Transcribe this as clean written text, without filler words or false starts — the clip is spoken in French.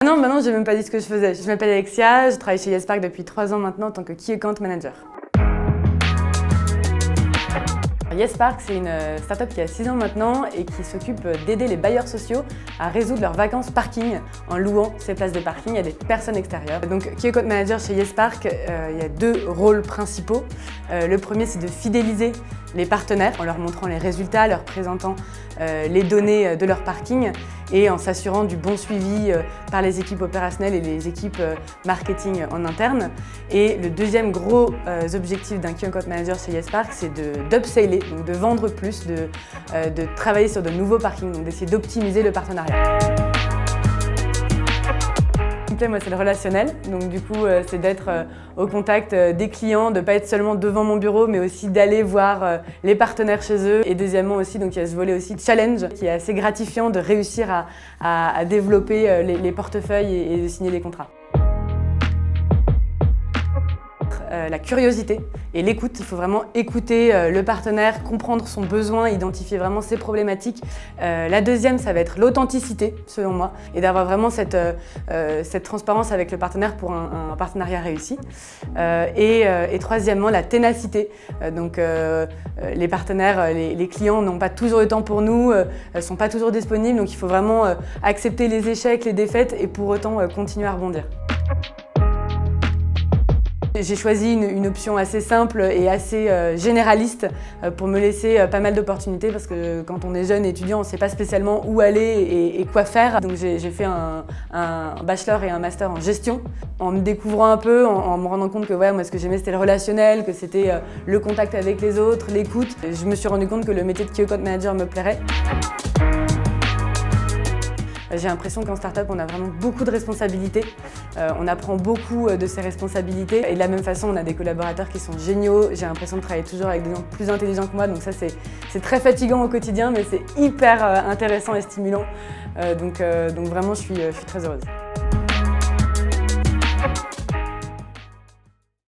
Ah non, bah non, j'ai même pas dit ce que je faisais. Je m'appelle Alexia, je travaille chez YesPark depuis 3 ans maintenant en tant que Key Account Manager. YesPark, c'est une startup qui a 6 ans maintenant et qui s'occupe d'aider les bailleurs sociaux à résoudre leurs vacances parking en louant ces places de parking à des personnes extérieures. Donc, Key Account Manager chez YesPark, il y a 2 rôles principaux. Le premier, c'est de fidéliser les partenaires en leur montrant les résultats, leur présentant les données de leur parking et en s'assurant du bon suivi par les équipes opérationnelles et les équipes marketing en interne. Et le deuxième gros objectif d'un Key Account Manager chez YesPark, c'est d'upseller, donc de vendre plus, de travailler sur de nouveaux parkings, donc d'essayer d'optimiser le partenariat. Moi, c'est le relationnel, donc du coup, c'est d'être au contact des clients, de ne pas être seulement devant mon bureau, mais aussi d'aller voir les partenaires chez eux. Et deuxièmement aussi, donc il y a ce volet aussi de challenge, qui est assez gratifiant de réussir à développer les portefeuilles et de signer des contrats. La curiosité et l'écoute. Il faut vraiment écouter le partenaire, comprendre son besoin, identifier vraiment ses problématiques. La deuxième, ça va être l'authenticité, selon moi, et d'avoir vraiment cette transparence avec le partenaire pour un partenariat réussi. Et troisièmement, la ténacité. Donc les partenaires, les clients n'ont pas toujours le temps pour nous, ne sont pas toujours disponibles, donc il faut vraiment accepter les échecs, les défaites et pour autant continuer à rebondir. J'ai choisi une option assez simple et assez généraliste pour me laisser pas mal d'opportunités parce que quand on est jeune étudiant, on ne sait pas spécialement où aller et quoi faire. Donc j'ai fait un bachelor et un master en gestion en me découvrant un peu, en me rendant compte que ouais, moi ce que j'aimais c'était le relationnel, que c'était le contact avec les autres, l'écoute. Je me suis rendu compte que le métier de Key Account Manager me plairait. J'ai l'impression qu'en start-up, on a vraiment beaucoup de responsabilités. On apprend beaucoup de ces responsabilités. Et de la même façon, on a des collaborateurs qui sont géniaux. J'ai l'impression de travailler toujours avec des gens plus intelligents que moi. Donc ça, c'est très fatigant au quotidien, mais c'est hyper intéressant et stimulant. Donc vraiment, je suis très heureuse.